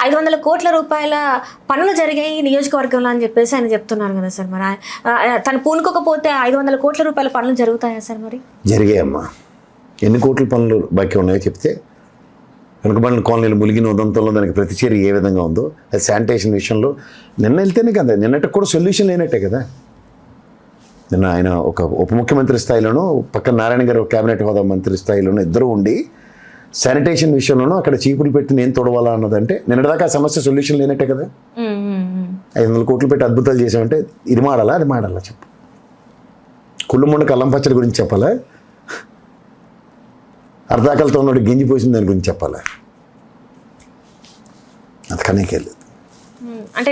500 కోట్ల రూపాయల పనులు జరిగాయి ఈ నియోజకవర్గంలో అని చెప్పేసి ఆయన చెప్తున్నారు కదా సార్. మరి తను పూనుకోకపోతే 500 కోట్ల రూపాయల పనులు జరుగుతాయా సార్? మరి జరిగాయమ్మా. ఎన్ని కోట్ల పనులు బాకీ ఉన్నాయో చెప్తే, వెనుకబడిన కాలనీలు ములిగిన ఉదంతంలో దానికి ప్రతిచర్య ఏ విధంగా ఉందో, అది శానిటేషన్ విషయంలో నిన్న వెళ్తేనే కదా, నిన్నటికి కూడా సొల్యూషన్ లేనట్టే కదా. నిన్న ఆయన ఒక ఉప ముఖ్యమంత్రి స్థాయిలోనూ, పక్కన నారాయణ గారు క్యాబినెట్ హోదా మంత్రి స్థాయిలోనూ ఇద్దరు ఉండి శానిటేషన్ విషయంలోనూ అక్కడ చీపులు పెట్టి నేను తొడవాలా అన్నదంటే నిన్నటిదాకా ఆ సమస్య సొల్యూషన్ లేనట్టే కదా. 500 కోట్లు పెట్టి అద్భుతాలు చేసామంటే ఇది మాడాలా అది మాడాలా చెప్పు. కుళ్ళుముండ కల్లం పచ్చడి గురించి చెప్పాలా, అర్ధాకలతో ఉన్నట్టు గింజి పోసిన దాని గురించి చెప్పాలా? అది కనేకెళ్ళదు. అంటే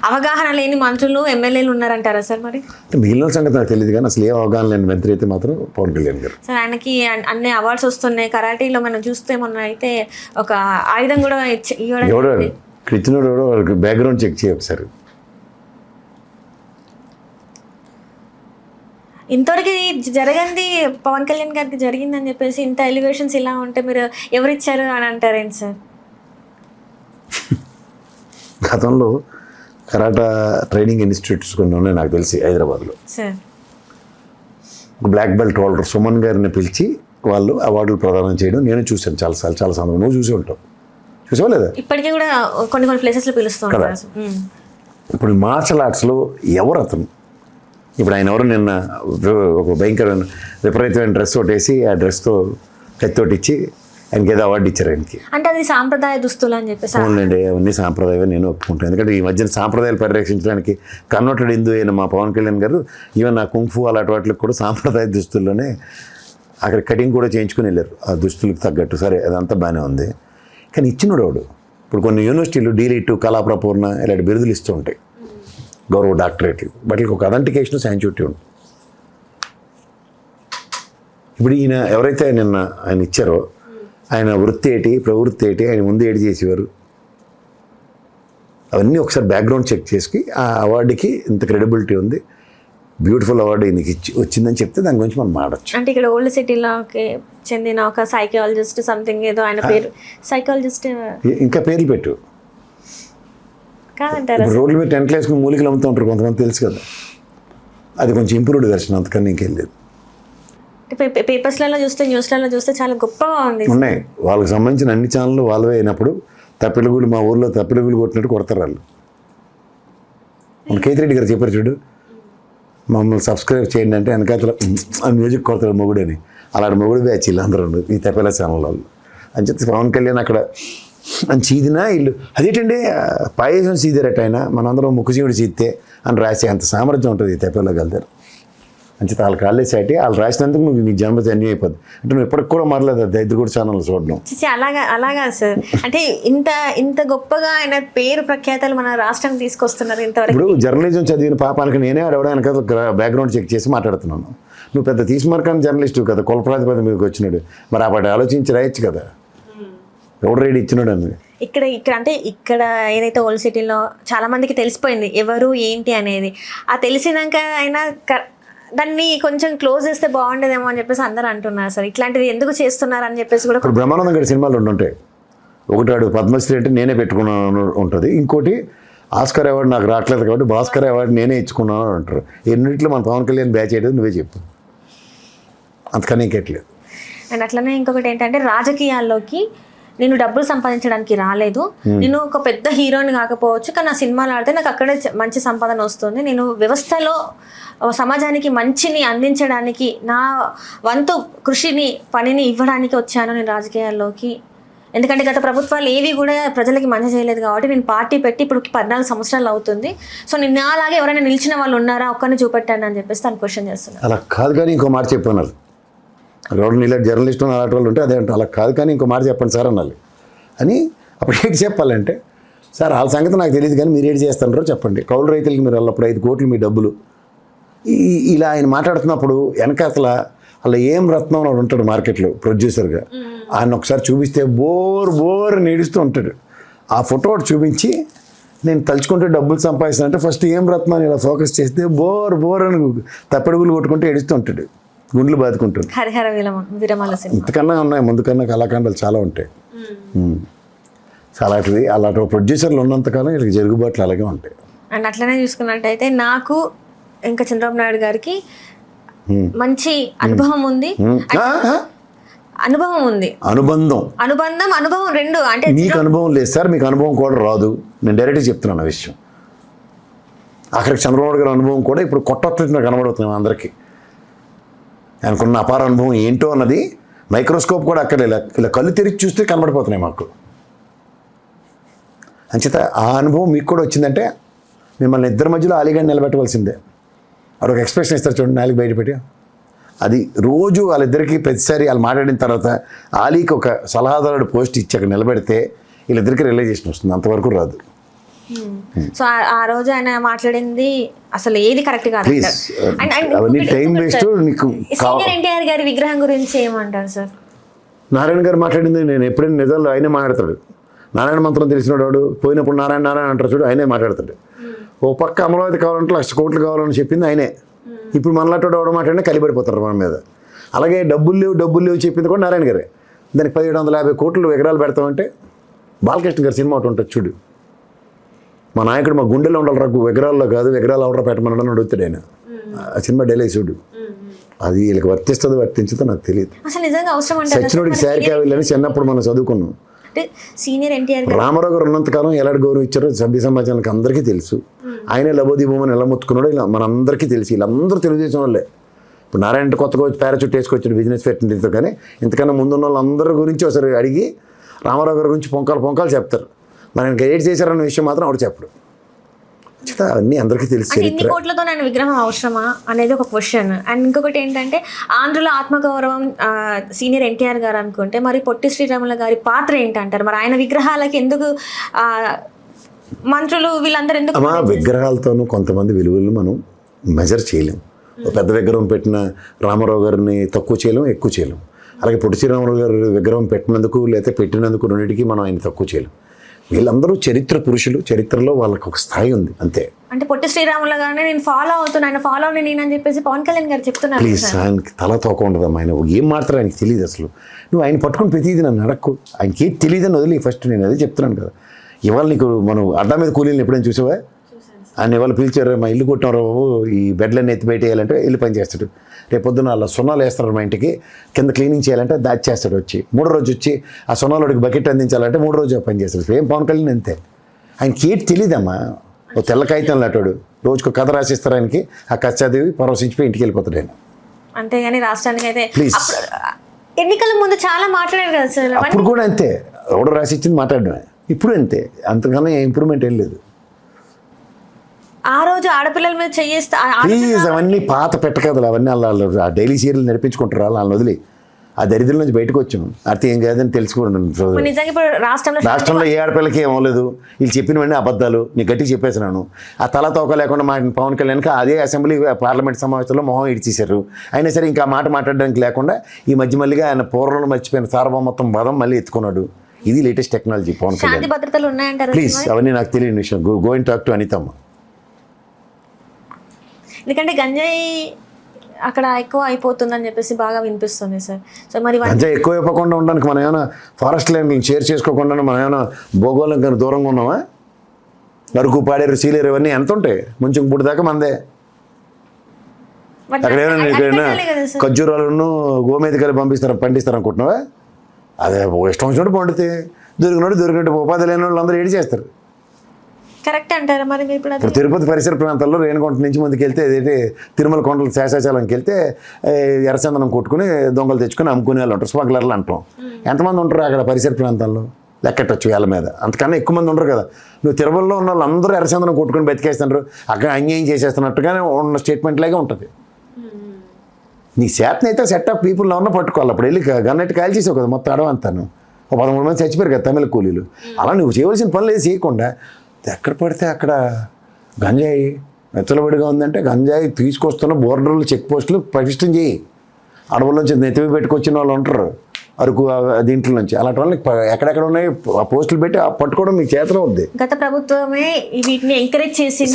అవగాహన లేని మంత్రులు ఎమ్మెల్యేలు ఉన్నారంటారా సార్? మరి మిగిలిన సంగతి నాకు తెలియదు, కానీ అసలు ఏ అవగాహన లేని మంత్రి అయితే మాత్రం పవన్ కళ్యాణ్ గారు. సార్ ఆయనకి అన్ని అవార్డ్స్ వస్తున్నాయి. కరాటీలో మనం చూస్తే మొన్న అయితే ఒక ఆయుధం కూడా ఎవడో ఇచ్చినోడు ఎవడో వాళ్ళకి బ్యాక్గ్రౌండ్ చెక్ చేయ ఒకసారి. ఇంతవరకు జరగంది పవన్ కళ్యాణ్ గారికి జరిగిందని చెప్పేసి ఇంత ఎలివేషన్స్ ఇలా ఉంటే మీరు ఎవరిచ్చారు అని అంటారేంటి సార్? గతంలో కరాటా ట్రైనింగ్ ఇన్స్టిట్యూట్స్ కొన్ని ఉన్నాయి నాకు తెలిసి హైదరాబాద్లో. ఒక బ్లాక్ బెల్ట్ హోల్డర్ సుమన్ గారిని పిలిచి వాళ్ళు అవార్డులు ప్రదానం చేయడం నేను చూశాను చాలాసార్లు, చాలా సందర్భం. నువ్వు చూసి ఉంటావు, చూసావా లేదా? ఇప్పటికీ కూడా కొన్ని ప్లేసెస్లో పిలుస్తాం కదా. ఇప్పుడు మార్షల్ ఆర్ట్స్లో ఎవరు అతను? ఇప్పుడు ఆయన ఎవరు నిన్న ఒక భయంకరమైన విపరీతమైన డ్రెస్ ఒకటి వేసి ఆ డ్రెస్తో కత్తితోటి ఇచ్చి ఆయనకి ఏదో అవార్డు ఇచ్చారు ఆయనకి. అంటే అది సాంప్రదాయ దుస్తులు అని చెప్పేసి. అవునండి, అవన్నీ సాంప్రదాయం నేను ఒప్పుకుంటాను. ఎందుకంటే ఈ మధ్యన సాంప్రదాయాలు పరిరక్షించడానికి కన్వర్టెడ్ హిందూ అయిన మా పవన్ కళ్యాణ్ గారు ఈవెన్ నా కుంఫు అలాంటి వాటికి కూడా సాంప్రదాయ దుస్తుల్లోనే అక్కడ కటింగ్ కూడా చేయించుకుని వెళ్ళారు ఆ దుస్తులకు తగ్గట్టు. సరే అదంతా బాగానే ఉంది, కానీ ఇచ్చినోడు వాడు. ఇప్పుడు కొన్ని యూనివర్సిటీలు డీలిట్, కళాప్రపూర్ణ ఇలాంటి బిరుదులు ఇస్తూ ఉంటాయి, గౌరవ డాక్టరేట్లు. వాటికి ఒక అథెంటికేషన్ శాంక్చురిటీ ఉంది. ఇప్పుడు ఈయన ఎవరైతే నిన్న ఆయన ఇచ్చారో ఆయన వృత్తి ఏంటి, ప్రవృత్తి ఏంటి, ఆయన ముందు ఏటి చేసేవారు, అవన్నీ ఒకసారి బ్యాక్గ్రౌండ్ చెక్ చేసి ఆ అవార్డుకి ఇంత క్రెడిబిలిటీ ఉంది, బ్యూటిఫుల్ అవార్డు ఈయనకి వచ్చిందని చెప్తే దాని గురించి మనం మాడచ్చు. అంటే ఇక్కడ ఓల్డ్ సిటీలోకి చెందిన ఒక సైకాలజిస్ట్ సంథింగ్ ఏదో ఆయన పేరు, సైకాలజిస్ట్ ఇంకా పేర్లు పెట్టు కాదంటారా? రోడ్ల మీద టెంట్లు వేసుకుని మూలికలు అమ్ముతూ ఉంటారు కొంతమంది, తెలుసు కదా. అది కొంచెం ఇంప్రూవ్డ్ వెర్షన్, అంతకన్నా ఇంకేం లేదు. పేపర్స్లలో చూస్తే, న్యూస్లలో చూస్తే చాలా గొప్పగా ఉంది. ఉన్నాయి వాళ్ళకి సంబంధించిన అన్ని ఛానళ్ళు వాళ్ళవే అయినప్పుడు తప్పిలగూడి, మా ఊర్లో తప్పిలగూడి కొట్టినట్టు కొడతారు వాళ్ళు. మన కేతిరెడ్డి గారు చెప్పారు చూడు, మమ్మల్ని సబ్స్క్రైబ్ చేయండి అంటే వెనకాతల మ్యూజిక్ కొడతాడు మొగుడు అని. అలాంటి మొగుడు బ్యాచ్ వీళ్ళు అందరూ ఈ తప్పిల ఛానల్ వాళ్ళు అని చెప్పి పవన్ కళ్యాణ్ అక్కడ అని చీదినా వీళ్ళు అదేంటండి పాయసం చీదారట ఆయన, మనందరం ముక్కుచీవుడు చీదితే అని రాసే అంత సామర్థ్యం ఉంటుంది ఈ తప్పిలో కలుతారు. అంచేత వాళ్ళకి కాళ్ళేసాటి వాళ్ళు రాసినందుకు నువ్వు నీ జన్మ ధన్యం అయిపోద్ది. అంటే నువ్వు ఇప్పటికి కూడా మారలేదు దైద్యగూడ ఛానల్ చూడడం. అలాగా సార్. అంటే ఇంత గొప్పగా ఆయన పేరు ప్రఖ్యాతలు మన రాష్ట్రానికి తీసుకొస్తున్నారు. ఇంతవరకు ఇప్పుడు జర్నలిజం చదివిన పాపానికి నేనే ఆడవడానికి బ్యాక్గ్రౌండ్ చెక్ చేసి మాట్లాడుతున్నాను. నువ్వు పెద్ద తీసుమార్కాన్ని జర్నలిస్టు కదా, కులప్రాతిపద మీదకి వచ్చినాడు, మరి ఆ పాటి ఆలోచించి రాయొచ్చు కదా. ఎవడు రేడి ఇచ్చినాడు అని. ఇక్కడ ఏదైతే ఓల్డ్ సిటీలో చాలా మందికి తెలిసిపోయింది ఎవరు ఏంటి అనేది. ఆ తెలిసినాక అయినా దాన్ని కొంచెం క్లోజ్ చేస్తే బాగుండేదేమో అని చెప్పేసి అందరూ అంటున్నారు సార్. ఇట్లాంటిది ఎందుకు చేస్తున్నారు అని చెప్పేసి కూడా. ఇప్పుడు బ్రహ్మానందం గారి సినిమాలు రెండు ఉంటాయి. ఒకటి వాడు పద్మశ్రీ అంటే నేనే పెట్టుకున్నాను ఉంటుంది, ఇంకోటి ఆస్కర్ అవార్డు నాకు రావట్లేదు కాబట్టి భాస్కర్ అవార్డు నేనే ఇచ్చుకున్నాను అని అంటారు. ఎన్నింటిలో మన పవన్ కళ్యాణ్ బ్యాచ్ అయ్యేది నువ్వే చెప్పు, అంతకనే ఇంకెట్లేదు. అండ్ అట్లనే ఇంకొకటి ఏంటంటే రాజకీయాల్లోకి నేను డబ్బులు సంపాదించడానికి రాలేదు, నేను ఒక పెద్ద హీరోని కాకపోవచ్చు, కానీ నా సినిమాలు ఆడితే నాకు అక్కడే మంచి సంపాదన వస్తుంది, నేను వ్యవస్థలో సమాజానికి మంచిని అందించడానికి నా వంతు కృషిని పనిని ఇవ్వడానికి వచ్చాను నేను రాజకీయాల్లోకి. ఎందుకంటే గత ప్రభుత్వాలు ఏవి కూడా ప్రజలకి మంచి చేయలేదు కాబట్టి నేను పార్టీ పెట్టి ఇప్పుడు 14 సంవత్సరాలు అవుతుంది. సో నిన్న అలాగే ఎవరైనా నిలిచిన వాళ్ళు ఉన్నారా ఒక్కరిని చూపెట్టాను అని చెప్పేసి తను క్వశ్చన్ చేస్తున్నారు. అలా కాదు కానీ ఇంకో మాట చెప్పన్నారు, రోడ్డు నీళ్ళ జర్నలిస్ట్ అలాంటి వాళ్ళు ఉంటే అదే అంటే అలా కాదు కానీ ఇంకో మాట చెప్పండి సార్ అనాలి అని. అప్పుడు ఏంటి చెప్పాలంటే, సార్ వాళ్ళ సంగతి నాకు తెలియదు కానీ మీరు ఏంటి చేస్తారో చెప్పండి, కౌలు రైతులకి మీరు అప్పుడు 5 కోట్లు మీ డబ్బులు ఇలా ఆయన మాట్లాడుతున్నప్పుడు వెనకాతల అలా ఏం రత్నం వాడు ఉంటాడు మార్కెట్లో ప్రొడ్యూసర్గా, ఆయన ఒకసారి చూపిస్తే బోర్ నేడుస్తూ ఉంటాడు. ఆ ఫోటో చూపించి నేను తలుచుకుంటే డబ్బులు సంపాదిస్తానంటే ఫస్ట్ ఏం రత్నాన్ని ఇలా ఫోకస్ చేస్తే బోర్ అని తప్పెడుగులు కొట్టుకుంటే ఏడుస్తూ ఉంటాడు, గుండెలు బాదుకుంటాడు. ఇంతకన్నా ఉన్నాయి, ముందుకన్నా కళాఖండాలు చాలా ఉంటాయి. అలాంటి ప్రొడ్యూసర్లు ఉన్నంతకాలం వీళ్ళకి జరుగుబాట్లు అలాగే ఉంటాయి. అండ్ అట్లనే చూసుకున్నట్టయితే నాకు ఇంకా చంద్రబాబు నాయుడు గారికి మంచి అనుభవం ఉంది, అనుభవం రెండు. అంటే మీకు అనుభవం లేదు సార్, మీకు అనుభవం కూడా రాదు. నేను డైరెక్ట్గా చెప్తున్నాను ఆ విషయం. అక్కడికి చంద్రబాబు గారి అనుభవం కూడా ఇప్పుడు కొట్టొచ్చినట్టు కనబడుతున్నాం అందరికీ. ఆయనకున్న అపార అనుభవం ఏంటో అన్నది మైక్రోస్కోప్ కూడా అక్కడ ఇలా కళ్ళు తెరిచి చూస్తే కనబడిపోతున్నాయి మాకు. అంచేత ఆ అనుభవం మీకు కూడా వచ్చిందంటే మిమ్మల్ని ఇద్దరి మధ్యలో అలీగాని నిలబెట్టవలసిందే. వాడు ఒక ఎక్స్ప్రెషన్ ఇస్తారు చూడండి, నాలుగు బయటపెట్టి. అది రోజు వాళ్ళిద్దరికీ ప్రతిసారి వాళ్ళు మాట్లాడిన తర్వాత ఆలీకి ఒక సలహాదారుడు పోస్ట్ ఇచ్చి అక్కడ నిలబెడితే వీళ్ళిద్దరికి రియలైజేషన్ వస్తుంది. అంతవరకు రాదు. సో ఆ రోజు ఆయన మాట్లాడింది అసలు ఏది కరెక్ట్ కాదు. అవన్నీ టైం వేస్ట్. నీకు సీనియర్ ఎన్టీఆర్ గారి విగ్రహం గురించి ఏమంటారు సార్? నారాయణ గారు మాట్లాడింది నేను ఎప్పుడైనా నిజాల్లో ఆయనే మాట్లాడతాడు. నారాయణ మంత్రం తెలిసినవాడు పోయినప్పుడు నారాయణ నారాయణ అంటారు చూడు, ఆయనే మాట్లాడతాడు. ఓ పక్క అమరావతి కావాలంటే 1,00,000 కోట్లు కావాలని చెప్పింది ఆయనే. ఇప్పుడు మనలాంటి ఎవడో మాట్లాడినా కలిపడిపోతారు మన మీద. అలాగే డబ్బులు లేవు చెప్పింది కూడా నారాయణ గారే. దానికి 1750 కోట్లు విగ్రహాలు పెడతామంటే బాలకృష్ణ గారి సినిమా ఒకటి ఉంటుంది చూడు, మా నాయకుడు మా గుండెలో ఉండాలి రగ్గు, విగ్రహాల్లో కాదు, విగ్రహాలు ఎవడో పెట్టమని అడుగుతాడు ఆయన. ఆ సినిమా డైలాగ్ చూడు. అది వీళ్ళకి వర్తించదో నాకు తెలియదు. సచ్చినోడికి శారీ కావాలని చిన్నప్పుడు మనం చదువుకున్నాం. సీనియర్ ఎన్టీఆర్ రామారావు గారు ఉన్నంతకాలం ఎలాంటి గౌరవం ఇచ్చారో సభ్య సమాజానికి అందరికీ తెలుసు. ఆయనే లబోదీపమని ఎలా మొత్తుకున్నాడో ఇలా మనందరికీ తెలుసు. వీళ్ళందరూ తెలుగుదేశం వాళ్ళే. ఇప్పుడు నారాయణ కొత్తగా వచ్చి పారాచూట్ వేసుకొచ్చాడు బిజినెస్ పెట్టినతో. కానీ ఇంతకన్నా ముందున్న వాళ్ళందరి గురించి ఒకసారి అడిగి రామారావు గారి గురించి పొంకాలు చెప్తారు. మరి ఆయనకి ఎయిడ్ చేశారన్న విషయం మాత్రం ఆవిడ చెప్పడు. అన్నీ అందరికీ తెలుసు. ఇన్ని కోట్లతో నేను విగ్రహం అవసరమా అనేది ఒక క్వశ్చన్. అండ్ ఇంకొకటి ఏంటంటే ఆంధ్రుల ఆత్మగౌరవం సీనియర్ ఎన్టీఆర్ గారు అనుకుంటే మరి పొట్టి శ్రీరాములు గారి పాత్ర ఏంటంటారు? మరి ఆయన విగ్రహాలకి ఎందుకు మంత్రులు వీళ్ళందరూ ఎందుకు? విగ్రహాలతోనూ కొంతమంది విలువలు మనం మెజర్ చేయలేం. పెద్ద విగ్రహం పెట్టిన రామారావు గారిని తక్కువ చేయలేం, ఎక్కువ చేయలేం. అలాగే పొట్టి శ్రీరాములు గారి విగ్రహం పెట్టినందుకు లేకపోతే పెట్టినందుకు రెండింటికి మనం ఆయన తక్కువ చేయలేం. వీళ్ళందరూ చరిత్ర పురుషులు. చరిత్రలో వాళ్ళకి ఒక స్థాయి ఉంది అంతే. అంటే పొట్టి శ్రీరాములు గారిని నేను ఫాలో అవుతున్నాను, ఆయన ఫాలో నేనని చెప్పేసి పవన్ కళ్యాణ్ గారు చెప్తున్నారు. ప్లీజ్, ఆయనకి తల తోక ఉండదమ్మా. ఆయన ఏం మాట్లాడారు ఆయనకి తెలియదు అసలు. నువ్వు ఆయన పట్టుకుని ప్రతిదీ నన్ను అడక్కు. ఆయనకి ఏం తెలియదని వదిలి ఫస్ట్. నేను అదే చెప్తున్నాను కదా. ఇవాళ నీకు మనం అడ్డా మీద కూలీలను ఎప్పుడైనా చూసావా? ఆయన ఇవాళ పిలిచారు, మా ఇల్లు కొట్టినారు బాబు, ఈ బెడ్లన్నీ ఎత్తి బయటేయాలంటే ఇల్లు పని చేస్తాడు. రేపొద్దున అలా సున్నాలు వేస్తారు మా ఇంటికి, కింద క్లీనింగ్ చేయాలంటే దాచి చేస్తాడు. వచ్చి మూడో రోజు వచ్చి ఆ సున్నాలోడికి బకెట్ అందించాలంటే 3 రోజు పని చేస్తాడు. ఏం పవన్ కళ్యాణ్ అంతే. ఆయనకి ఏంటి తెలియదమ్మా. ఓ తెల్ల కాగితం లాంటాడు, రోజుకు కథ రాసిస్తారు ఆయనకి. ఆ కథ చదివి పరవశించిపోయి ఇంటికి వెళ్ళిపోతాడు ఆయన. అంతేగాని రాష్ట్రానికి అయితే ప్లీజ్. ఎన్నికల ముందు చాలా మాట్లాడారు కదా సార్. అప్పుడు కూడా అంతే, ఎవడో రాసి ఇచ్చింది మాట్లాడడమే. ఇప్పుడు అంతే, అంతకన్నా ఇంప్రూవ్మెంట్ ఏం లేదు. ఆ రోజు ఆడపిల్లల మీద చేయిస్తా ప్లీజ్. అవన్నీ పాత పెట్టకథలు, అవన్నీ వాళ్ళు ఆ డైలీ సీరియల్ నడిపించుకుంటారు. వాళ్ళని వదిలి ఆ దరిద్రం నుంచి బయటకు వచ్చాము. అర్థం ఏం కాదని తెలుసుకోండి. రాష్ట్రంలో ఏ ఆడపిల్లకి ఏమవలేదు. వీళ్ళు చెప్పినవన్నీ అబద్ధాలు. నీకు గట్టిగా చెప్పేసినాను. ఆ తల తోక లేకుండా మా పవన్ కళ్యాణ్కి అదే అసెంబ్లీ పార్లమెంట్ సమావేశంలో మొహం ఇడిచేశారు. అయినా సరే ఇంకా మాట మాట్లాడడానికి లేకుండా ఈ మధ్య మళ్ళీగా ఆయన పూర్వంలో మర్చిపోయిన సార్వభౌమత్వం పదం మళ్ళీ ఎత్తుకున్నాడు. ఇది latest technology Pawan Kalyan. Please, అవన్నీ నాకు తెలియని విషయం. Go and talk to Anithamma. ఎందుకంటే గంజాయి అక్కడ ఎక్కువ అయిపోతుందని చెప్పేసి బాగా వినిపిస్తుంది సార్. సో మరి గంజాయి ఎక్కువ అయిపోకుండా ఉండడానికి మనం ఏమైనా ఫారెస్ట్ ల్యాండ్లను షేర్ చేసుకోకుండా మనం ఏమైనా భూగోళం కానీ దూరంగా ఉన్నామా? అరకు, పాడేరు, సీలేరు ఇవన్నీ ఎంత ఉంటాయి? ముంచుకు పుట్టి దాకా మందే. అక్కడ ఏమైనా ఖర్జూరాలను గోమేధికలు పండిస్తారు అనుకుంటున్నావా? అదే ఇష్టం వచ్చినట్టు పండితే దొరికినట్టు ఉపాధి లేని వాళ్ళు అందరూ ఏడి చేస్తారు. కరెక్ట్ అంటారా మరి? ఇప్పుడు తిరుపతి పరిసర ప్రాంతాల్లో రేణుగుంట నుంచి ముందుకు వెళ్తే ఏదైతే తిరుమల కొండలు శేషాచలంకి వెళ్తే ఎర్రచందనం కొట్టుకుని దొంగలు తెచ్చుకొని అమ్ముకునే వాళ్ళు ఉంటారు, స్మగ్లర్లు అంటాం. ఎంతమంది ఉంటారు అక్కడ పరిసర ప్రాంతాల్లో? లెక్కట్టచ్చు వేల మీద. అంతకన్నా ఎక్కువ మంది ఉండరు కదా. నువ్వు తిరుమలలో ఉన్న వాళ్ళు అందరూ ఎర్రచందనం కొట్టుకుని బతికేస్తున్నారు, అక్కడ అన్యాయం చేసేస్తున్నట్టుగానే ఉన్న స్టేట్మెంట్ లాగే ఉంటుంది. నీ చేతనైతే సెట్ ఆఫ్ పీపుల్ ఉన్న పట్టుకోవాలి. అప్పుడు వెళ్ళి గన్నెట్టి కాల్ చేసావు కదా మొత్తం అడవంతాను. 13 మంది చచ్చిపోయారు కదా తమిళ కూలీలు. అలా నువ్వు చేయవలసిన పనులు ఏది చేయకుండా ఎక్కడ పడితే అక్కడ గంజాయి మెచ్చలబడిగా ఉందంటే గంజాయి తీసుకొస్తున్న బోర్డర్లు చెక్ పోస్టులు పటిష్టం చేయి. అడవుల్లోంచి నెత్తివి పెట్టుకొచ్చిన వాళ్ళు ఉంటారు అరకు దీంట్లో నుంచి. అలాంటి వాళ్ళని ఎక్కడెక్కడ ఉన్నాయి ఆ పోస్టులు పెట్టి పట్టుకోవడం మీకు చేతలో ఉంది. గత ప్రభుత్వమే వీటిని ఎంకరేజ్ చేసి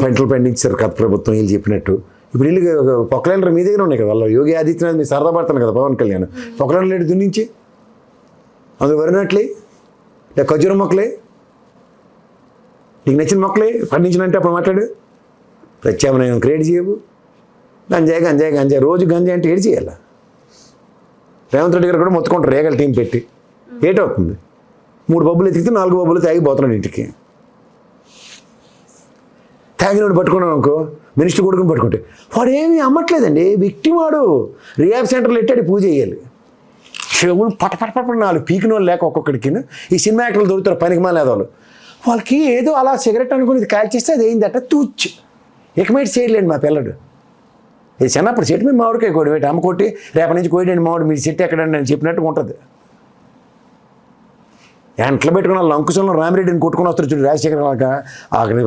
పంటలు పండించారు గత ప్రభుత్వం వీళ్ళు చెప్పినట్టు. ఇప్పుడు వీళ్ళు పొక్కలేండ్రు మీ దగ్గర ఉన్నాయి కదా. వాళ్ళు యోగి ఆదిత్యనాథ్ మీరు సరదా పడతాను కదా పవన్ కళ్యాణ్. పొక్కలేండ్రు లేడు దున్నించి అందులో వరినట్లే లేదా ఖర్జూరం మొక్కలే, నీకు నచ్చిన మొక్కలే పండించినంటే అప్పుడు మాట్లాడు. ప్రత్యామ్నాయం క్రియేట్ చేయవు. గంజాయి గంజాయి గంజాయి రోజు గంజాయి అంటే ఏడు చేయాలి. రేవంత్ రెడ్డి గారు కూడా మొత్తుకుంటారు రేగల టీం పెట్టి. ఏటవుతుంది 3 బొబ్బులు ఎతికితే 4 బొబ్బులు తాగిపోతున్నాడు ఇంటికి. తాగినోడు పట్టుకున్నాడు అనుకో, మినిస్టర్ కొడుకుని పట్టుకుంటే వాడు ఏమీ అమ్మట్లేదండి, విక్టిమ్ వాడు. రిహాబ్ సెంటర్లో ఎట్టాడు పూజ చేయాలి. చెవులు పటపట 4 పీకిన వాళ్ళు లేక ఒక్కొక్కడికి. ఈ సినిమా యాక్టర్లు దొరుకుతారు పనికి మాలేదవాళ్ళు, వాళ్ళకి ఏదో అలా సిగరెట్ అనుకుని ఇది కాల్చేస్తే అది ఏందట తూచి ఎకమేట్ చేయలేండి మా పిల్లడు. ఇది చిన్నప్పుడు చెట్టు మీద మామిడికాయ కోడి పెట్టి అమ్మ కొట్టి రేపటి నుంచి కోయడండి మామిడి మీ చెట్టు ఎక్కడండి అని చెప్పినట్టుగా ఉంటుంది. ఎంట్లో పెట్టుకున్న లంకుశంలో రామిరెడ్డిని కొట్టుకుని వస్తారు చూడు రాజశేఖర్ లాగా. అక్కడ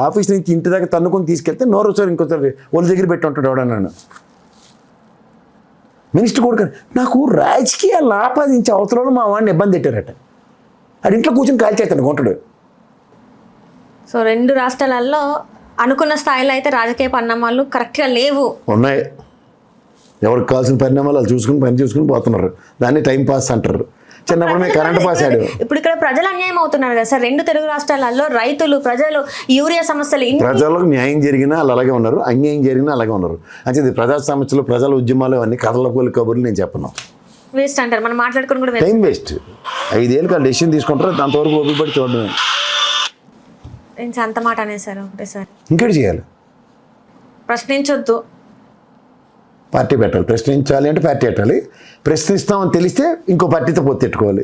ఆఫీస్ నుంచి ఇంటి దాకా తన్నుకొని తీసుకెళ్తే నోరు వచ్చారు ఇంకోసారి వాళ్ళ దగ్గర పెట్టి ఉంటాడు ఎవడన్నాను. మినిస్టర్ కొడుకు నాకు రాజకీయాలు ఆపాదించే అవసరంలో మా వాడిని ఇబ్బంది పెట్టారట. అది ఇంట్లో కూర్చొని కాల్చేస్తాను కొంటాడు. సో 2 రాష్ట్రాలలో అనుకున్న స్థాయిలో అయితే రాజకీయ పరిణామాలు కరెక్ట్గా లేవు. ఉన్నాయి. ఎవరికి కావాల్సిన పరిణామాలు వాళ్ళు చూసుకుని పని చూసుకుని పోతున్నారు. దాన్ని టైం పాస్ అంటారు. చిన్నప్పుడు మేము కరెంట్ పాస్ ఆడు. ఇప్పుడు ఇక్కడ ప్రజలు అన్యాయం అవుతున్నారు కదా సార్. 2 తెలుగు రాష్ట్రాలలో రైతులు, ప్రజలు, యూరియా సమస్యలు. ప్రజలకు న్యాయం జరిగినా వాళ్ళు అలాగే ఉన్నారు, అన్యాయం జరిగినా అలాగే ఉన్నారు. అంటే ఇది ప్రజా సమస్యలు, ప్రజల ఉద్యమాలు అన్నీ కథల పోలి కబుర్లు నేను చెప్పను. వేస్ట్ అంటారు మనం మాట్లాడుకుని కూడా. Time waste. 5 ఏళ్ళకి వాళ్ళు డెసిషన్ తీసుకుంటారు, దాంతవరకు ఓపికపడి చూడడమే. నేను అంత మాట అనేసారు ఒకటేసారి. ఇంకేటి చేయాలి? ప్రశ్నించొద్దు, పార్టీ పెట్టాలి. ప్రశ్నించాలి అంటే పార్టీ పెట్టాలి. ప్రశ్నిస్తామని తెలిస్తే ఇంకో పార్టీతో పొత్తెట్టుకోవాలి.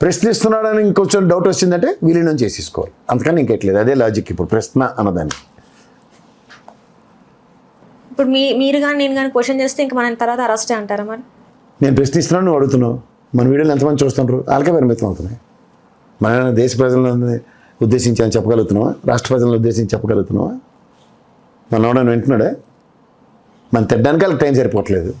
ప్రశ్నిస్తున్నాడని ఇంకొంచెం డౌట్ వచ్చిందంటే విలీనం చేసేసుకోవాలి. అంతకని ఇంకెట్లేదు. అదే లాజిక్ ఇప్పుడు ప్రశ్న అన్నదాన్ని. ఇప్పుడు మీరు కానీ నేను కానీ క్వశ్చన్ చేస్తే ఇంక మన తర్వాత అరెస్టే అంటారా మరి? నేను ప్రశ్నిస్తున్నాను, నువ్వు అడుగుతున్నావు. మన వీడియోలు ఎంతమంది చూస్తున్నారు? వాళ్ళకే పరిమితం అవుతున్నాయి. మన దేశ ప్రజలను ఉద్దేశించి అని చెప్పగలుగుతున్నావా? రాష్ట్ర ప్రజలను ఉద్దేశించి చెప్పగలుగుతున్నావా? మన వింటున్నాడే. మనం తిట్టడానికి వాళ్ళకి టైం సరిపోవట్లేదు.